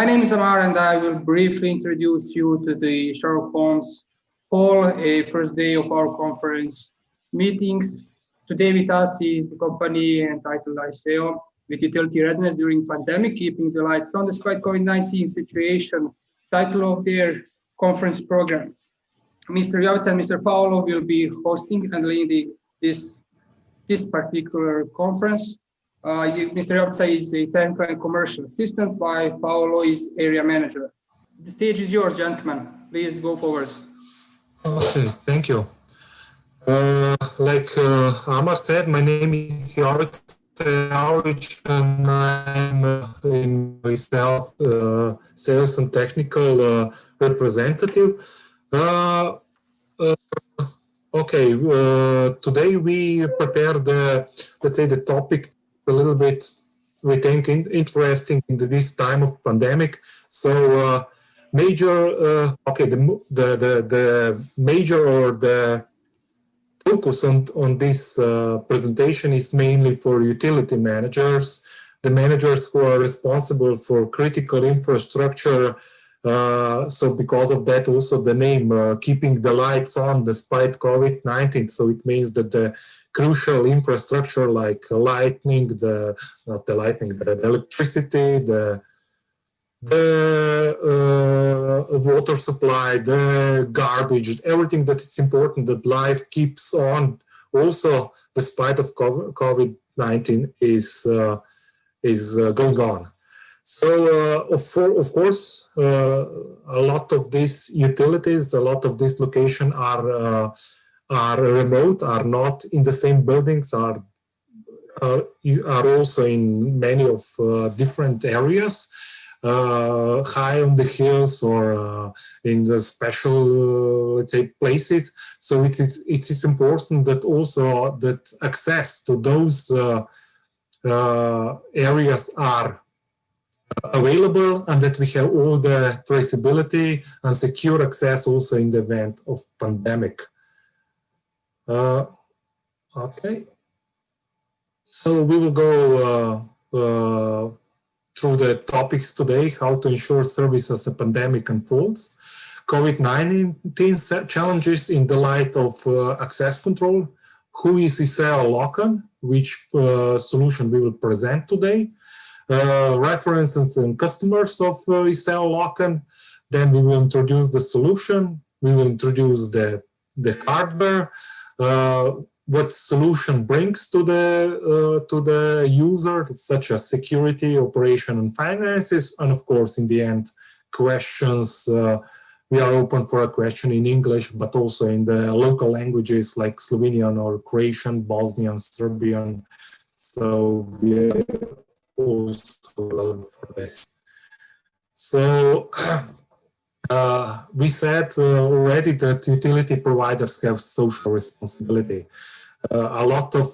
name is Amar, and I will briefly introduce you to the Sherlock Holmes Hall, a first day of our conference meetings. Today with us is the company entitled ISEO, with utility readiness during pandemic, keeping the lights on despite COVID-19 situation, title of their conference program. Mr. Jovic and Mr. Paolo will be hosting and leading this particular conference. Mr. Jovic is a technical and commercial assistant, while Paolo is area manager. The stage is yours, gentlemen. Please go forward. Okay, thank you. Like Amar said, my name is Jovic, and I'm in myself sales and technical representative. Okay, today we prepared the topic a little bit, we think, interesting in this time of pandemic. So the major or the focus on this presentation is mainly for utility managers, the managers who are responsible for critical infrastructure. So because of that, also the name, keeping the lights on despite COVID-19. So it means that the crucial infrastructure like electricity, the water supply, the garbage, everything that is important, that life keeps on also despite of COVID-19 is going on. So of course, a lot of these utilities, a lot of these locations are remote, are not in the same buildings, are also in many of different areas, high on the hills or in the special, let's say, places. So it is important that also that access to those areas are available, and that we have all the traceability and secure access also in the event of pandemic. Okay, so we will go through the topics today: how to ensure service as a pandemic unfolds, COVID-19 challenges in the light of access control, who is ISEO Lockin, which solution we will present today, references and customers of ISEO Lockin. Then we will introduce the solution, we will introduce the hardware, what solution brings to the user, such as security, operation, and finances, and of course, in the end, questions. We are open for a question in English, but also in the local languages like Slovenian or Croatian, Bosnian, Serbian. So we are also open for this. So we said already that utility providers have social responsibility. A lot of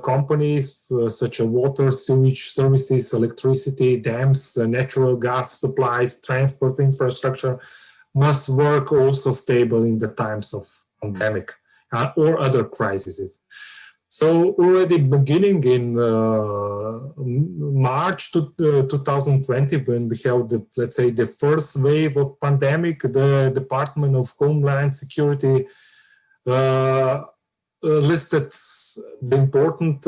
companies such as water, sewage services, electricity, dams, natural gas supplies, transport infrastructure must work also stable in the times of pandemic or other crises. So already beginning in March 2020, when we have let's say the first wave of pandemic, the Department of Homeland Security listed the important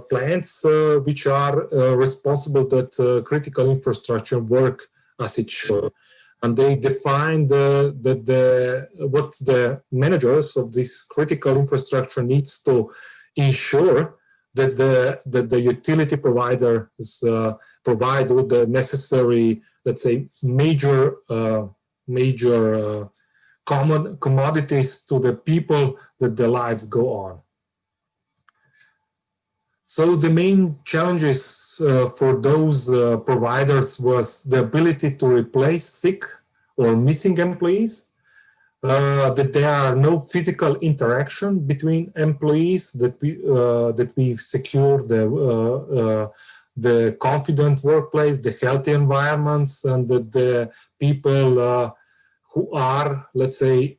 plants which are responsible that critical infrastructure work as it should. And they defined what the managers of this critical infrastructure needs to ensure that the utility providers provide all the necessary, let's say, major commodities to the people that their lives go on. So the main challenges for those providers was the ability to replace sick or missing employees, that there are no physical interaction between employees, that we secure the confident workplace, the healthy environments, and that the people who are, let's say,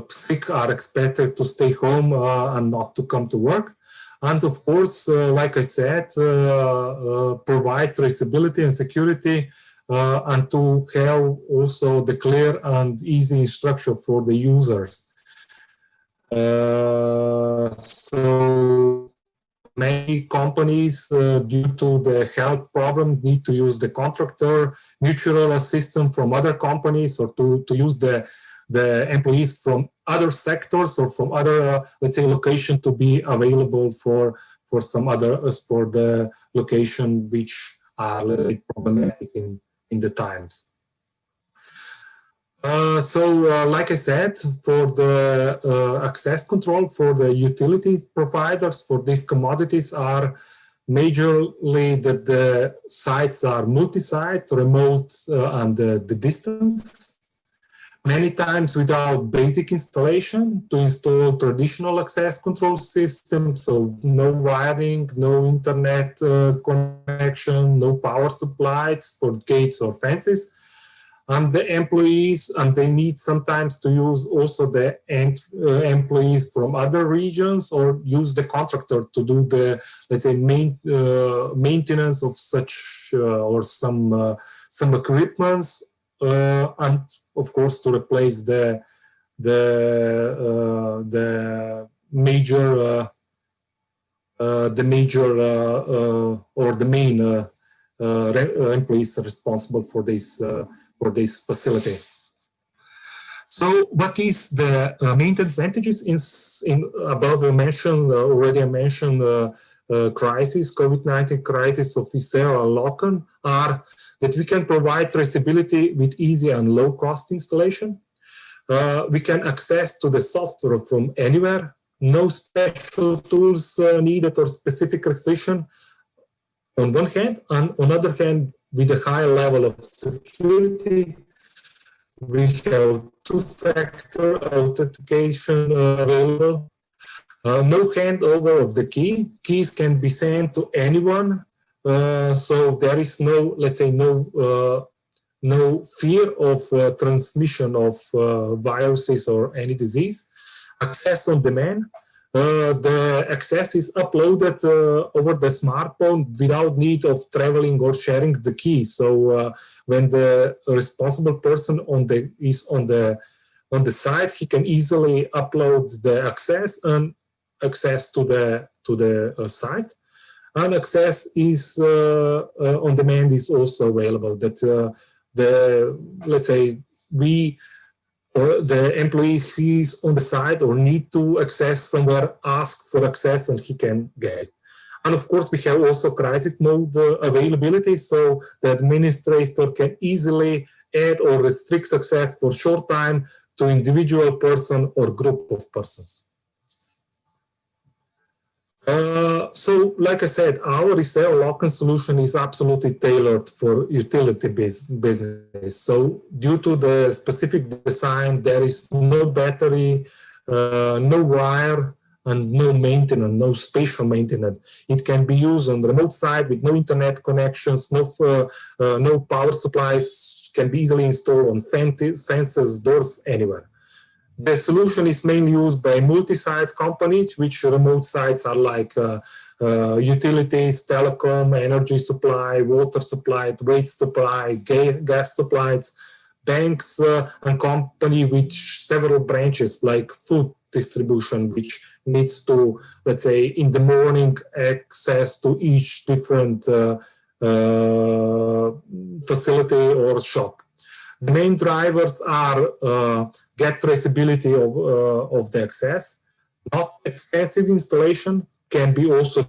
sick are expected to stay home and not to come to work. And of course, like I said, provide traceability and security and to have also the clear and easy instruction for the users. So many companies, due to the health problem, need to use the contractor, mutual assistance from other companies, or to use the employees from other sectors or from other, let's say, location to be available for some other, for the location which are, let's say, problematic in the times. Like I said, for the access control for the utility providers for these commodities are majorly that the sites are multi-site, remote, and the distance. Many times without basic installation to install traditional access control systems, so no wiring, no internet connection, no power supplies for gates or fences. And the employees, and they need sometimes to use also the employees from other regions, or use the contractor to do the, let's say, maintenance of such or some equipments, and of course to replace the major or the main employees responsible for this facility. So, what is the main advantages in above already I mentioned crisis, COVID-19 crisis of ISEO and Lockin, are that we can provide traceability with easy and low cost installation. We can access to the software from anywhere, no special tools needed or specific restriction on one hand, and on the other hand, with a high level of security, we have two-factor authentication available. No handover of the key. Keys can be sent to anyone, so there is no, let's say, no fear of transmission of viruses or any disease. Access on demand. The access is uploaded over the smartphone without need of traveling or sharing the key. So when the responsible person is on the site, he can easily upload the access and access to the site. And access is on demand is also available. That let's say the employee who is on the site or need to access somewhere, ask for access and he can get it. And of course, we have also crisis mode availability, so the administrator can easily add or restrict access for short time to individual person or group of persons. So, like I said, our Resale Lockin solution is absolutely tailored for utility business. So, due to the specific design, there is no battery, no wire, and no maintenance, no spatial maintenance. It can be used on the remote side with no internet connections, no power supplies, can be easily installed on fences, doors, anywhere. The solution is mainly used by multi-sites companies, which remote sites are like utilities, telecom, energy supply, water supply, waste supply, gas supplies, banks, and company with several branches like food distribution, which needs to, let's say, in the morning access to each different facility or shop. The main drivers are get traceability of the access, not expensive installation, can be also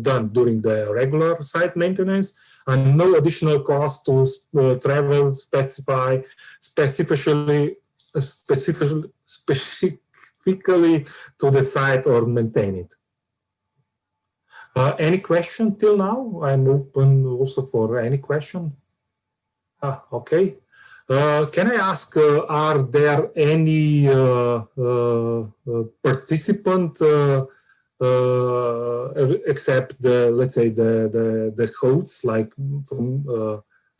done during the regular site maintenance, and no additional cost to travel, specifically to the site or maintain it. Any question till now? I'm open also for any question. Okay. Can I ask, are there any participant except the, let's say, the hosts, like from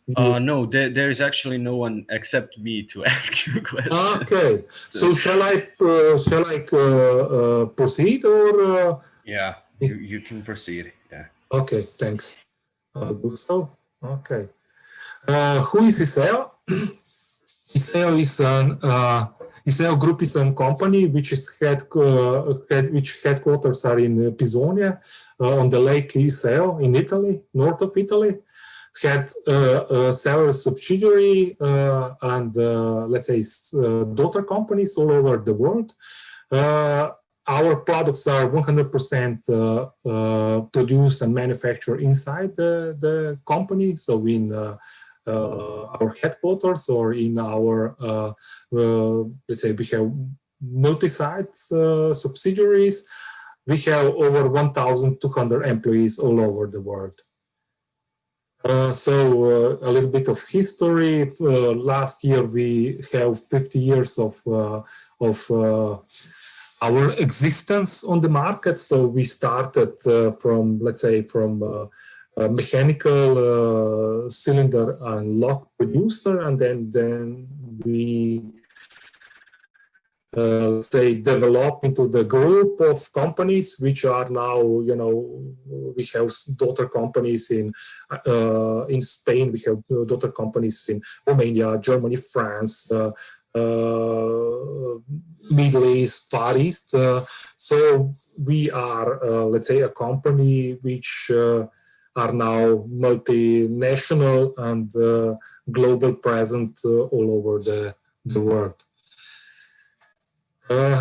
no, there is actually no one except me to ask you a question. Okay, so shall I proceed, or yeah, you can proceed. Yeah. Okay, thanks. I'll do so. Okay. Who is ISEO? ISEO is an ISEO Group is a company which is which headquarters are in Pisonia on the Lake ISEO in Italy, north of Italy. Had several subsidiary and let's say daughter companies all over the world. Our products are 100% produced and manufactured inside the company. So in our headquarters or in our, let's say we have multi-site subsidiaries. We have over 1,200 employees all over the world. So a little bit of history. Last year we have 50 years of our existence on the market. So we started from, let's say, from a mechanical cylinder and lock producer, and then we say develop into the group of companies which are now, you know, we have daughter companies in Spain, we have daughter companies in Romania, Germany, France, Middle East, Far East. So we are, let's say, a company which are now multinational and global present all over the world. The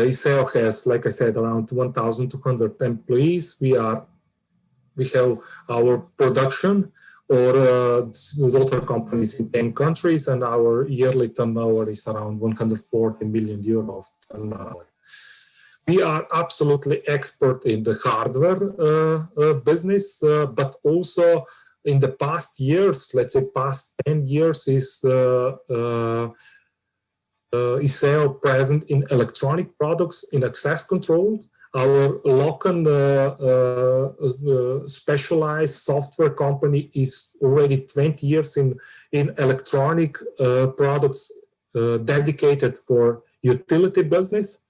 ISEO has, like I said, around 1,200 employees. We have our production or daughter companies in 10 countries, and our yearly turnover is around 140 million euro of turnover. We are absolutely expert in the hardware business, but also in the past years, let's say past 10 years, is ISEO present in electronic products, in access control. Our Lockin specialized software company is already 20 years in electronic products dedicated for utility business.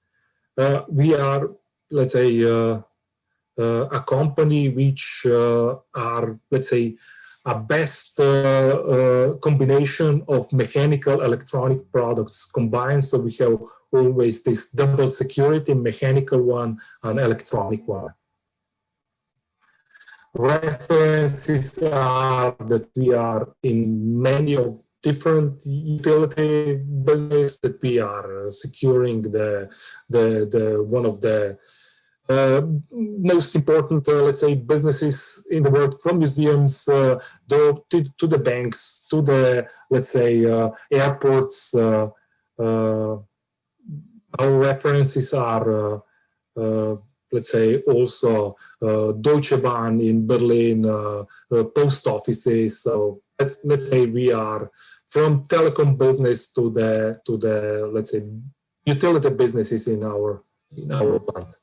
We are, let's say, a company which are, let's say, a best combination of mechanical electronic products combined. So we have always this double security, mechanical one and electronic one. References are that we are in many of different utility business, that we are securing the one of the most important, let's say, businesses in the world, from museums to the banks, to the, let's say, airports. Our references are, let's say, also Deutsche Bahn in Berlin, post offices. So let's say we are from telecom business to the let's say utility businesses in our plant.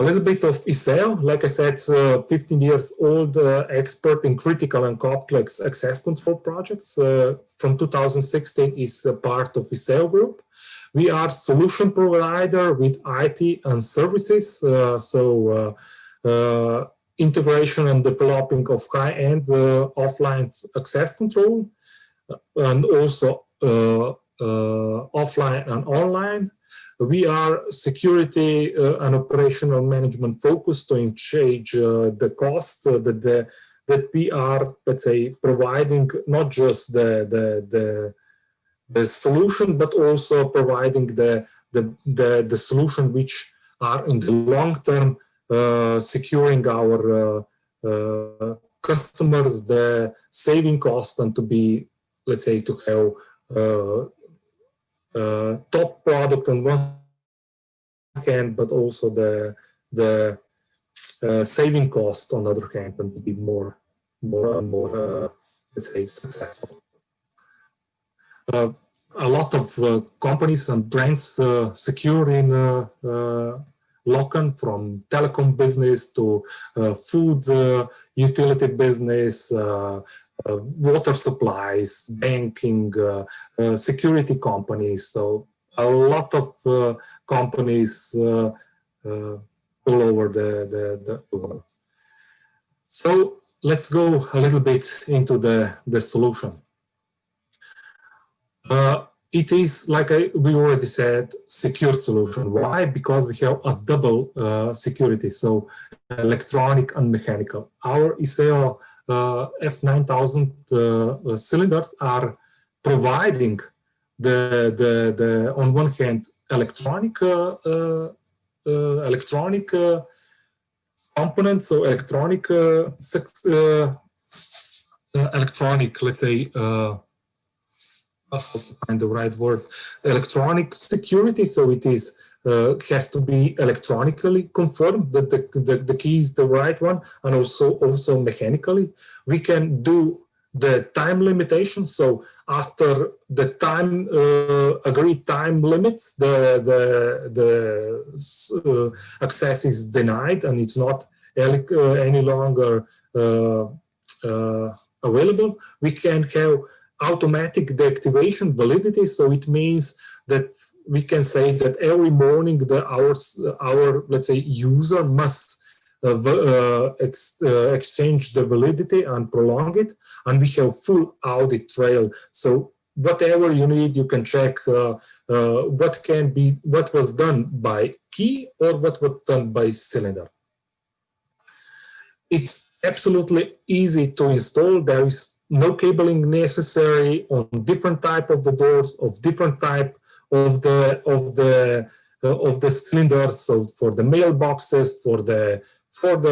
A little bit of ISEO, like I said, 15 years old, expert in critical and complex access control projects. From 2016 is a part of ISEO Group. We are solution provider with IT and services. Integration and developing of high-end offline access control, and also offline and online. We are security and operational management focused to change the cost that we are, let's say, providing not just the solution, but also providing the solution which are in the long term securing our customers the saving cost, and to be, let's say, to have top product on one hand, but also the saving cost on the other hand, and to be more and more, let's say, successful. A lot of companies and brands secure in Lockin, from telecom business to food utility business, water supplies, banking, security companies. So a lot of companies all over the world. So let's go a little bit into the solution. It is, like we already said, secured solution. Why? Because we have a double security, so electronic and mechanical. Our ISEO F9000 cylinders are providing the on one hand electronic components, so electronic let's say to find the right word, electronic security. So it is has to be electronically confirmed that the key is the right one, and also mechanically. We can do the time limitation. So after the time agreed time limits, the access is denied and it's not any longer available. We can have automatic deactivation validity. So it means that we can say that every morning our let's say user must exchange the validity and prolong it, and we have full audit trail. So whatever you need, you can check what was done by key or what was done by cylinder. It's absolutely easy to install. There is no cabling necessary on different type of the doors, of different type of the cylinders. So for the mailboxes, for the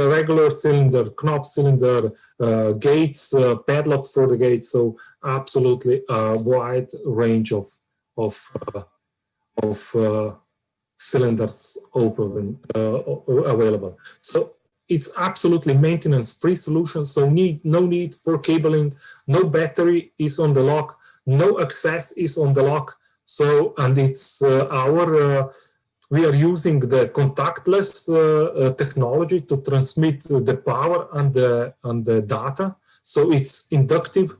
regular cylinder, knob cylinder, gates, padlock for the gates. So absolutely a wide range of cylinders available. So it's absolutely maintenance-free solution. So no need for cabling, no battery is on the lock, no access is on the lock. So, and it's we are using the contactless technology to transmit the power and the data. So it's inductive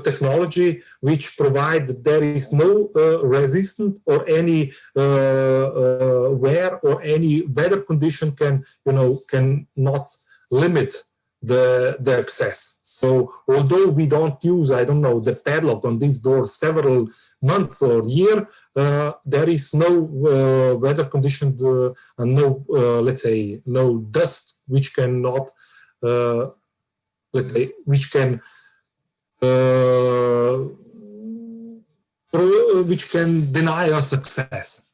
technology, which provide there is no resistance or any wear or any weather condition cannot limit the access. So although we don't use, I don't know, the padlock on these doors several months or year, there is no weather condition and no, let's say, no dust which cannot, let's say, which can deny us access.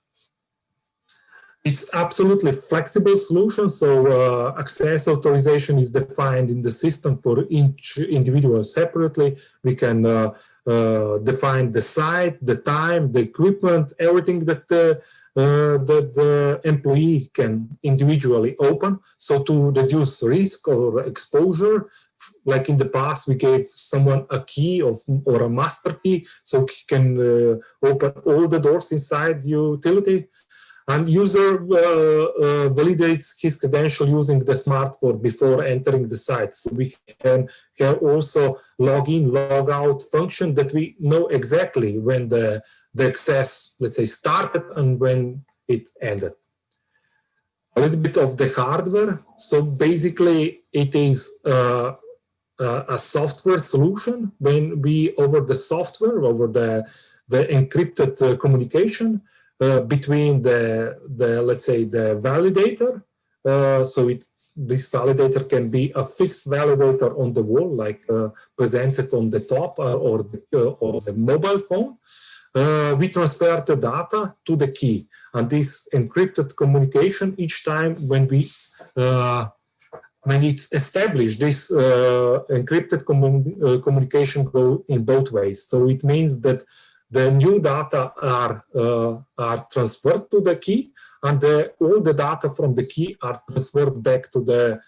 It's absolutely flexible solution. So access authorization is defined in the system for each individual separately. We can define the site, the time, the equipment, everything that the employee can individually open. So to reduce risk or exposure, like in the past, we gave someone a key or a master key, so he can open all the doors inside the utility. And user validates his credential using the smartphone before entering the site. So we can have also log in, log out function that we know exactly when the access, let's say, started and when it ended. A little bit of the hardware. So basically, it is a software solution. When we, over the software, over the encrypted communication, between the let's say the validator, so this validator can be a fixed validator on the wall, like presented on the top or the mobile phone. We transfer the data to the key, and this encrypted communication each time when it's established, this encrypted communication go in both ways. So it means that the new data are transferred to the key, and all the data from the key are transferred back to the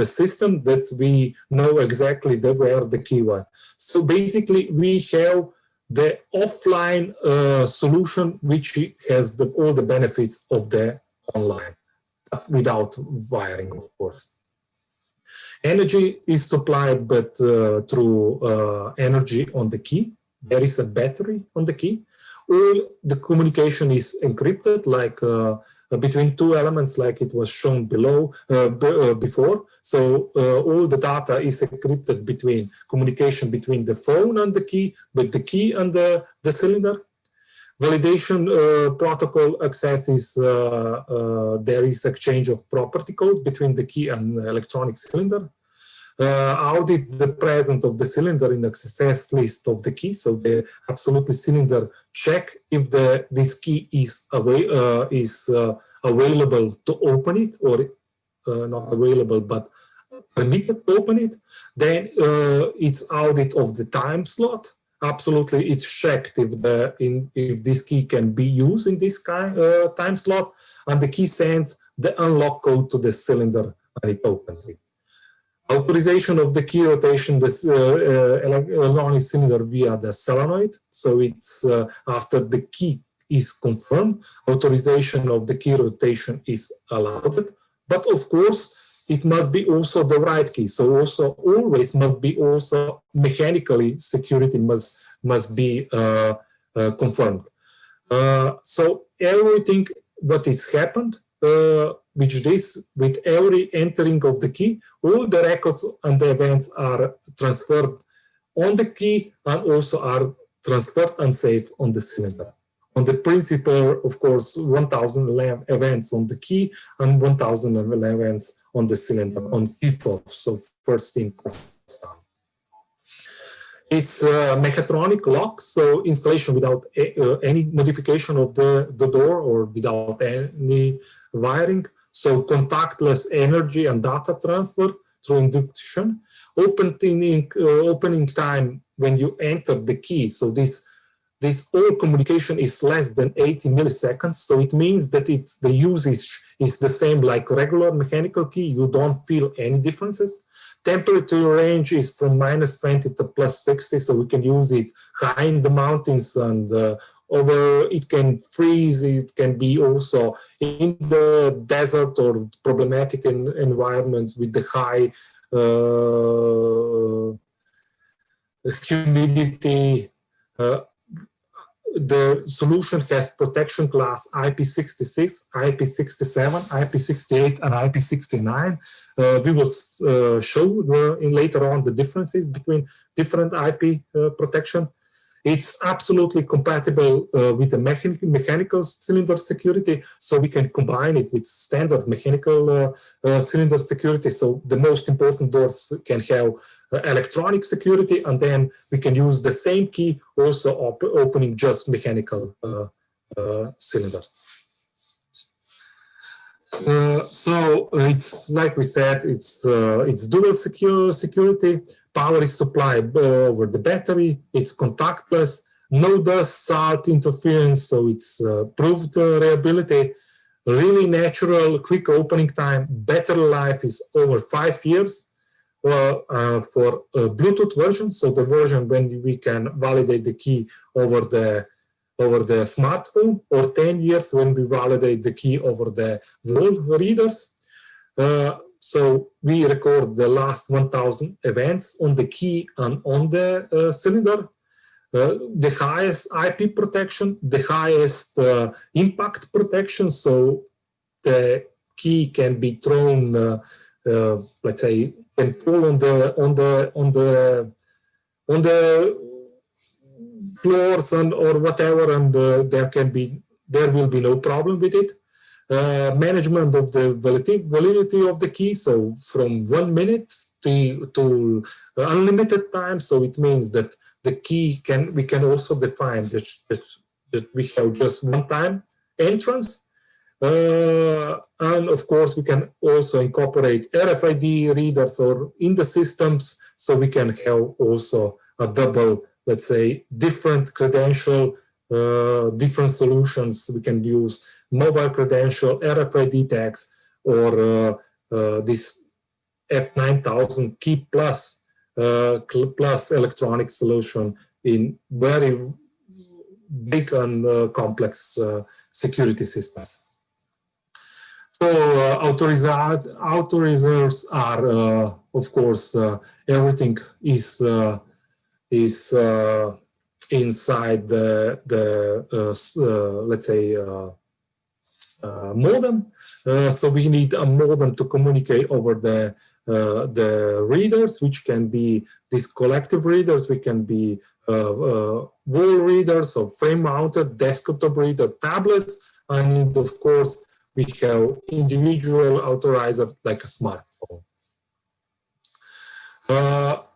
system that we know exactly where the key was. So basically, we have the offline solution, which has all the benefits of the online, without wiring, of course. Energy is supplied, but through energy on the key. There is a battery on the key. All the communication is encrypted, like between two elements like it was shown below before. So all the data is encrypted between communication between the phone and the key, but the key and the cylinder. Validation protocol access is there is exchange of property code between the key and the electronic cylinder. Audit the presence of the cylinder in the access list of the key. So the absolutely cylinder check if this key is available to open it, or not available but permitted to open it. Then it's audit of the time slot. Absolutely, it's checked if this key can be used in this time slot, and the key sends the unlock code to the cylinder and it opens it. Authorization of the key rotation, this electronic cylinder via the solenoid. So it's after the key is confirmed, authorization of the key rotation is allowed. But of course, it must be also the right key. So also always must be also mechanically security must be confirmed. So everything what is happened, with every entering of the key, all the records and the events are transferred on the key and also are transferred and saved on the cylinder. On the principle, of course, 1000 events on the key and 1000 events on the cylinder on FIFO, so first in, first out. It's a mechatronic lock, so installation without any modification of the door or without any wiring. So contactless energy and data transfer through induction. Opening time when you enter the key. So this all communication is less than 80 milliseconds. So it means that the usage is the same like regular mechanical key. You don't feel any differences. Temperature range is from -20 to +60, so we can use it high in the mountains and it can freeze. It can be also in the desert or problematic environments with the high humidity. The solution has protection class IP66, IP67, IP68, and IP69. We will show later on the differences between different IP protection. It's absolutely compatible with the mechanical cylinder security, so we can combine it with standard mechanical cylinder security. So the most important doors can have electronic security, and then we can use the same key also opening just mechanical cylinder. So it's like we said, it's dual security. Power is supplied over the battery. It's contactless, no dust, salt interference, so it's proved reliability. Really natural, quick opening time. Battery life is over 5 years. For a Bluetooth version, so the version when we can validate the key over the smartphone, or 10 years when we validate the key over the wall readers. So we record the last 1000 events on the key and on the cylinder. The highest IP protection, the highest impact protection, so the key can be thrown, let's say, can fall on the floors or whatever, and there will be no problem with it. Management of the validity of the key, so from 1 minute to unlimited time. So it means that the key we can also define that we have just one time entrance. And of course, we can also incorporate RFID readers or in the systems, so we can have also a double, let's say, different credential, different solutions. We can use mobile credential, RFID tags, or this F9000 Key Plus electronic solution in very big and complex security systems. So authorizers are, of course, everything is inside the let's say modem. So we need a modem to communicate over the readers, which can be these collective readers, we can be wall readers or frame-mounted, desktop reader, tablets, and of course we have individual authorizer like a smartphone.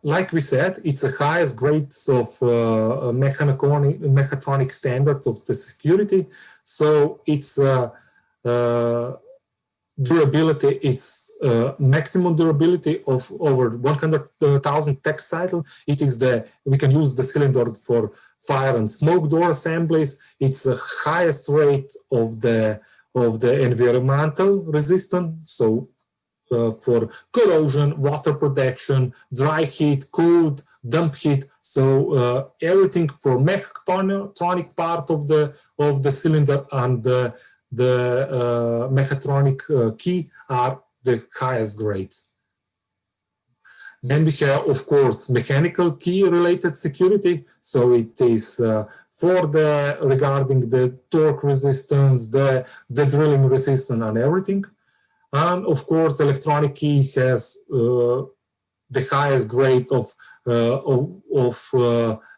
Like we said, it's the highest grades of mechatronic standards of the security. So it's durability, it's maximum durability of over 100,000 tech cycle. It is we can use the cylinder for fire and smoke door assemblies. It's the highest rate of the environmental resistance. So for corrosion, water protection, dry heat, cold, damp heat. So everything for mechatronic part of the cylinder and the mechatronic key are the highest grades. Then we have, of course, mechanical key related security. So it is for regarding the torque resistance, the drilling resistance and everything. And of course, electronic key has the highest grade of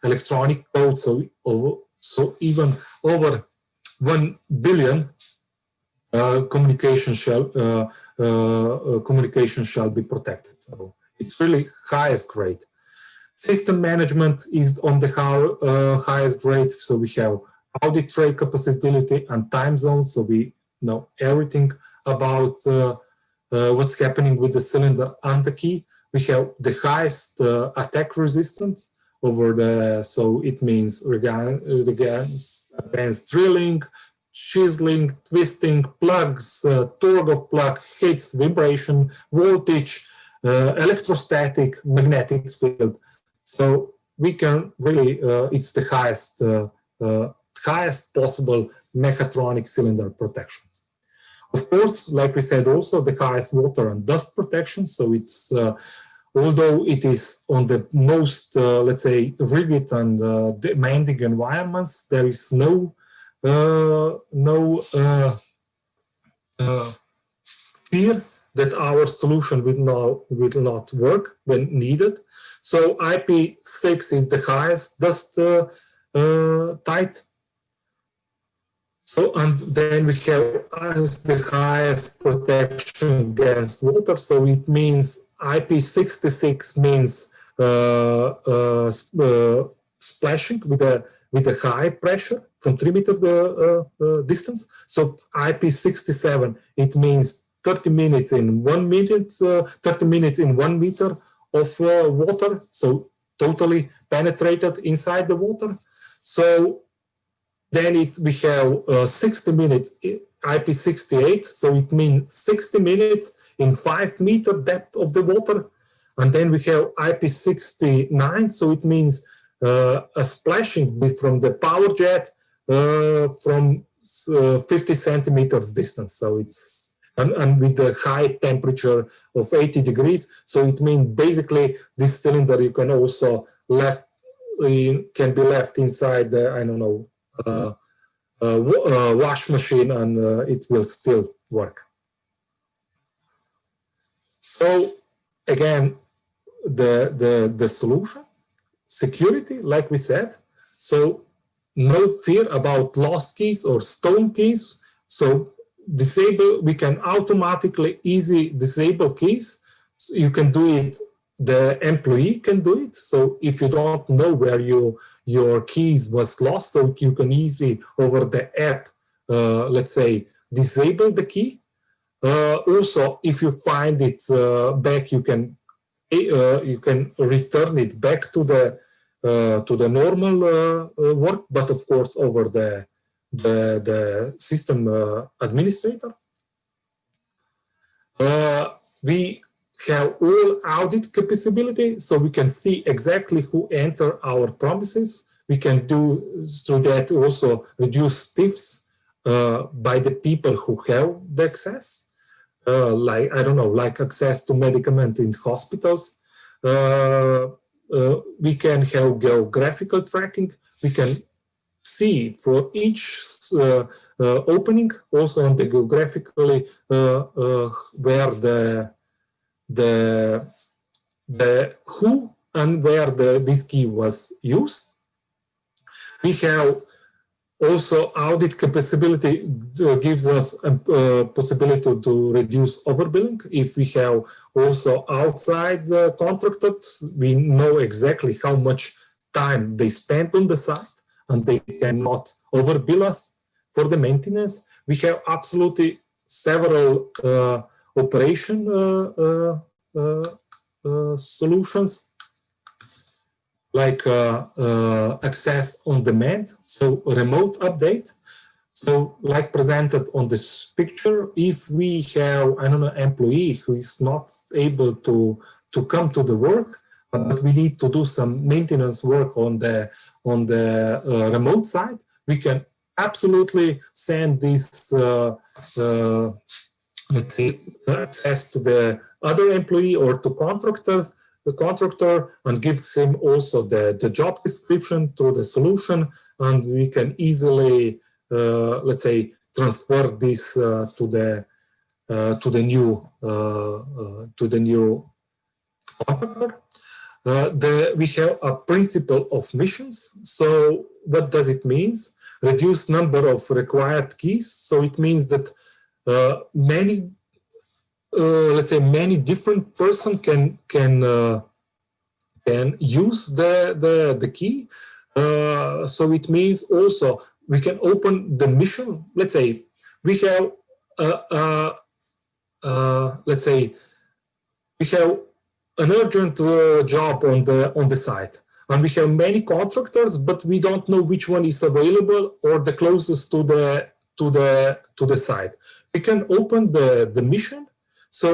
electronic code. So even over 1 billion communication shall be protected. So it's really highest grade. System management is on the highest grade. So we have audit traceability and time zone. So we know everything about what's happening with the cylinder and the key. We have the highest attack resistance over so it means against drilling, chiseling, twisting, plugs, torque of plug, hits, vibration, voltage, electrostatic, magnetic field. So we can really, it's the highest possible mechatronic cylinder protection. Of course, like we said, also the highest water and dust protection. So it's, although it is on the most, let's say, rigid and demanding environments, there is no fear that our solution will not work when needed. So IP6 is the highest dust tight. So, and then we have the highest protection against water. So it means IP66 means splashing with a high pressure from 3 meter distance. So IP67, it means 30 minutes in 1 minute, 30 minutes in 1 meter of water. So totally penetrated inside the water. So then we have 60 minutes IP68, so it means 60 minutes in 5 meter depth of the water. And then we have IP69, so it means a splashing from the power jet from 50 centimeters distance. So it's, and with the high temperature of 80 degrees. So it means basically this cylinder you can also can be left inside the, I don't know, wash machine and it will still work. So again, the solution, security, like we said, so no fear about lost keys or stolen keys. So we can automatically easy disable keys. So you can do it, the employee can do it. So if you don't know where your keys was lost, so you can easily over the app, let's say, disable the key. Also, if you find it back, you can return it back to the normal work, but of course over the system administrator. We have all audit capability, so we can see exactly who enter our premises. We can do through that also reduce thefts by the people who have the access, like, I don't know, like access to medicament in hospitals. We can have geographical tracking. We can see for each opening, also on the geographically where the who and where this key was used. We have also audit capability gives us a possibility to reduce overbilling. If we have also outside contractors, we know exactly how much time they spend on the site, and they cannot overbill us for the maintenance. We have absolutely several operation solutions, like access on demand, so remote update. So like presented on this picture, if we have, I don't know, employee who is not able to come to the work, but we need to do some maintenance work on the remote side, we can absolutely send this let's say access to the other employee or to the contractor, and give him also the job description to the solution, and we can easily let's say transfer this to the new contractor. We have a principle of missions. So what does it mean? Reduce number of required keys. So it means that many let's say many different person can use the key. So it means also we can open the mission. Let's say we have let's say we have an urgent job on the site, and we have many contractors, but we don't know which one is available or the closest to the site. We can open the mission. So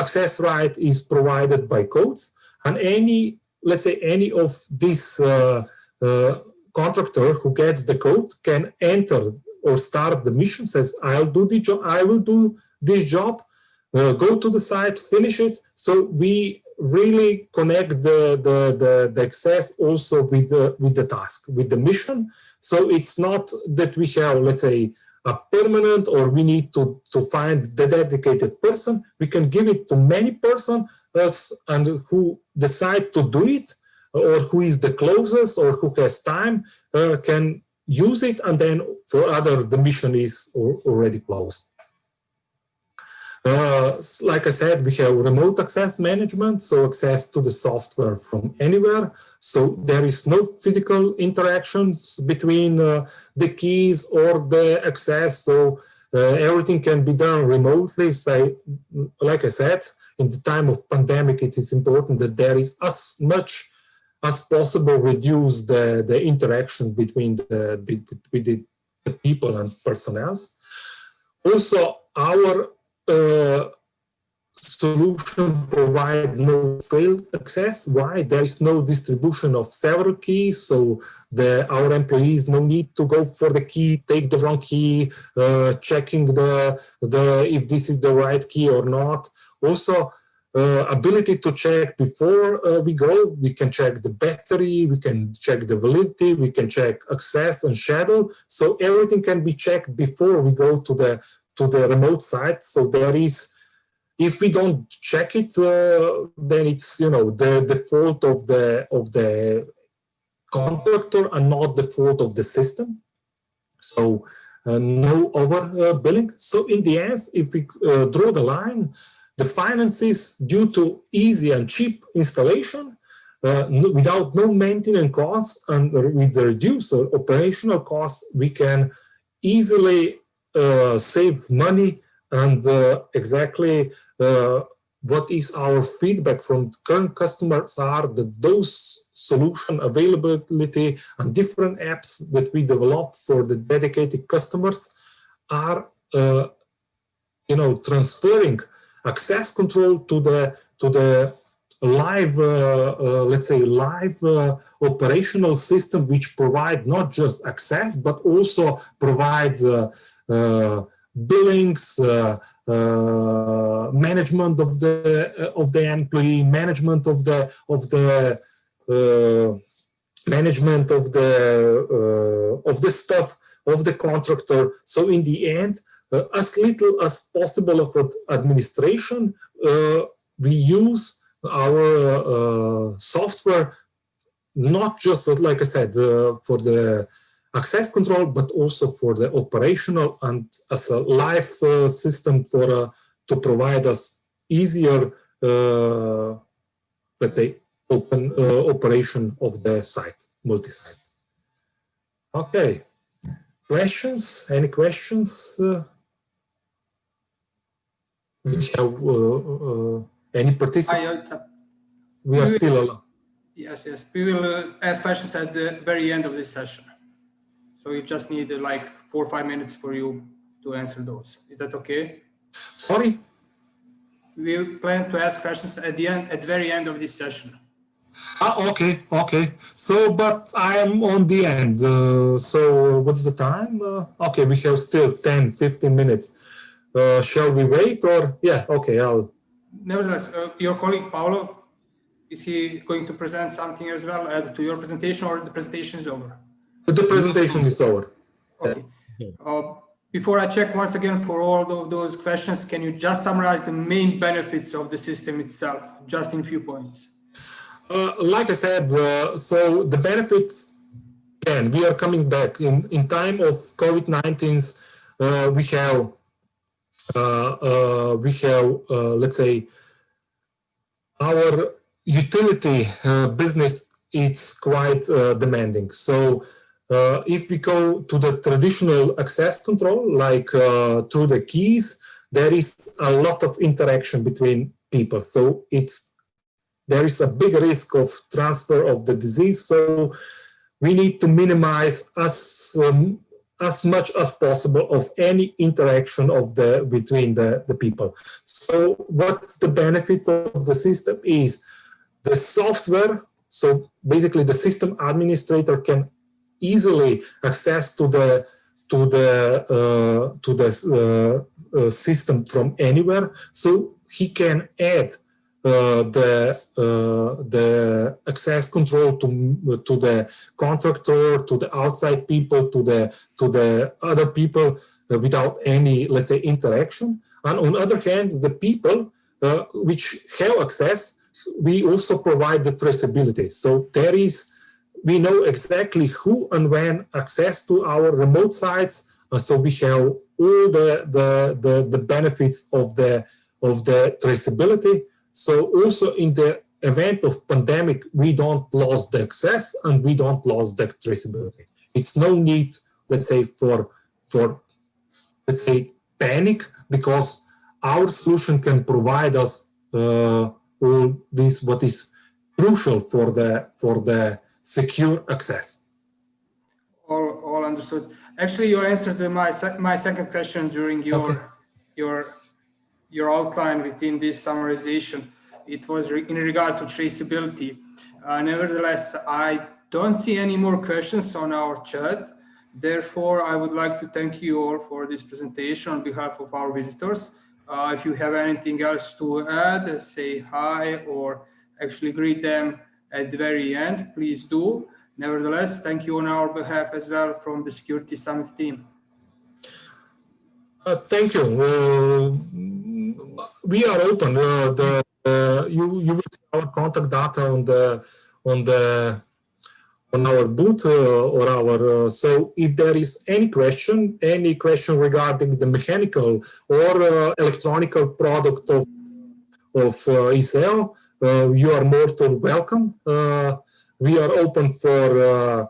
access right is provided by codes, and any, let's say, any of this contractor who gets the code can enter or start the mission, says, I'll do the job, I will do this job, go to the site, finish it. So we really connect the access also with the task, with the mission. So it's not that we have, let's say, a permanent, or we need to find the dedicated person. We can give it to many persons and who decide to do it, or who is the closest, or who has time, can use it, and then for other the mission is already closed. Like I said, we have remote access management, so access to the software from anywhere. So there is no physical interactions between the keys or the access. So everything can be done remotely. So, like I said, in the time of pandemic, it is important that there is as much as possible reduce the interaction between the people and personnel. Also, our solution provide no failed access. Why? There is no distribution of several keys, so our employees no need to go for the key, take the wrong key, checking if this is the right key or not. Also, ability to check before we go. We can check the battery, we can check the validity, we can check access and schedule. So everything can be checked before we go to the remote site. So there is, if we don't check it, then it's, you know, the fault of the contractor and not the fault of the system. So no overbilling. So in the end, if we draw the line, the finances due to easy and cheap installation, without no maintenance costs, and with the reduced operational costs, we can easily save money. And exactly what is our feedback from current customers are that those solution availability and different apps that we develop for the dedicated customers are, you know, transferring access control to the live, let's say, live operational system, which provide not just access but also provide billings, management of the employee, management of the management of the stuff of the contractor. So in the end, as little as possible of administration, we use our software, not just, like I said, for the access control, but also for the operational and as a live system for to provide us easier, let's say, open operation of the site, multi-site. Okay, questions? Any questions? We have any participants? We are still alive. Yes, yes. We will ask questions at the very end of this session. So you just need like 4 or 5 minutes for you to answer those. Is that okay? Sorry? We plan to ask questions at the end, at the very end of this session. Okay, okay. So, but I am on the end. So what's the time? Okay, we have still 10, 15 minutes. Shall we wait or? Yeah, okay, I'll. Nevertheless, your colleague Paolo, is he going to present something as well, add to your presentation, or the presentation is over? The presentation is over. Okay. Before I check once again for all of those questions, can you just summarize the main benefits of the system itself, just in a few points? Like I said, so the benefits, again, we are coming back. In time of COVID-19, we have, let's say, our utility business, it's quite demanding. So if we go to the traditional access control, like through the keys, there is a lot of interaction between people. So there is a big risk of transfer of the disease. So we need to minimize as much as possible of any interaction of between the people. So what's the benefit of the system is the software. So basically the system administrator can easily access to the system from anywhere. So he can add the access control to the contractor, to the outside people, to the other people without any, let's say, interaction. And on the other hand, the people which have access, we also provide the traceability. So we know exactly who and when access to our remote sites. So we have all the benefits of the traceability. So also in the event of pandemic, we don't lose the access and we don't lose the traceability. It's no need, let's say, for let's say panic, because our solution can provide us all this what is crucial for the secure access. All understood. Actually, you answered my second question during your outline within this summarization. It was in regard to traceability. Nevertheless, I don't see any more questions on our chat. Therefore, I would like to thank you all for this presentation on behalf of our visitors. If you have anything else to add, say hi or actually greet them at the very end, please do. Nevertheless, thank you on our behalf as well from the Security Summit team. Thank you. We are open. You will see our contact data on our booth or our. So if there is any question regarding the mechanical or electronical product of ISEO, you are more than welcome. We are open for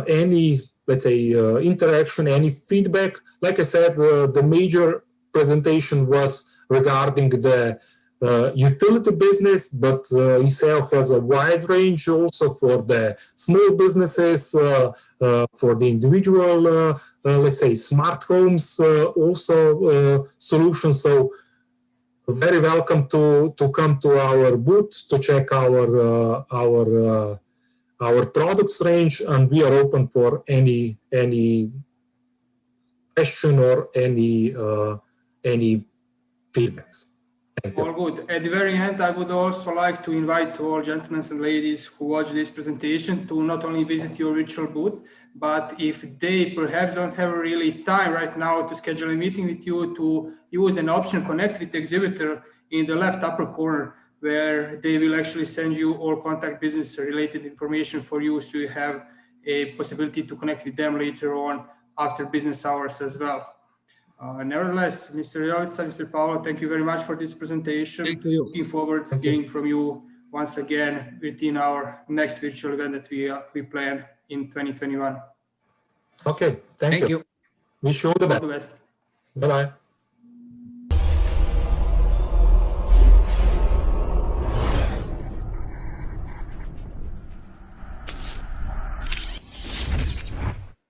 any, let's say, interaction, any feedback. Like I said, the major presentation was regarding the utility business, but ISEO has a wide range also for the small businesses, for the individual, let's say, smart homes, also solutions. So very welcome to come to our booth to check our products range, and we are open for any question or any feedbacks. All good. At the very end, I would also like to invite all gentlemen and ladies who watch this presentation to not only visit your virtual booth, but if they perhaps don't have really time right now to schedule a meeting with you, to use an option connect with the exhibitor in the left upper corner, where they will actually send you all contact business related information for you, so you have a possibility to connect with them later on after business hours as well. Nevertheless, Mr. Jovica, Mr. Paolo, thank you very much for this presentation. Thank you. Looking forward to hearing from you once again within our next virtual event that we plan in 2021. Okay, thank you. Wish you all the best. All the best. Bye-bye.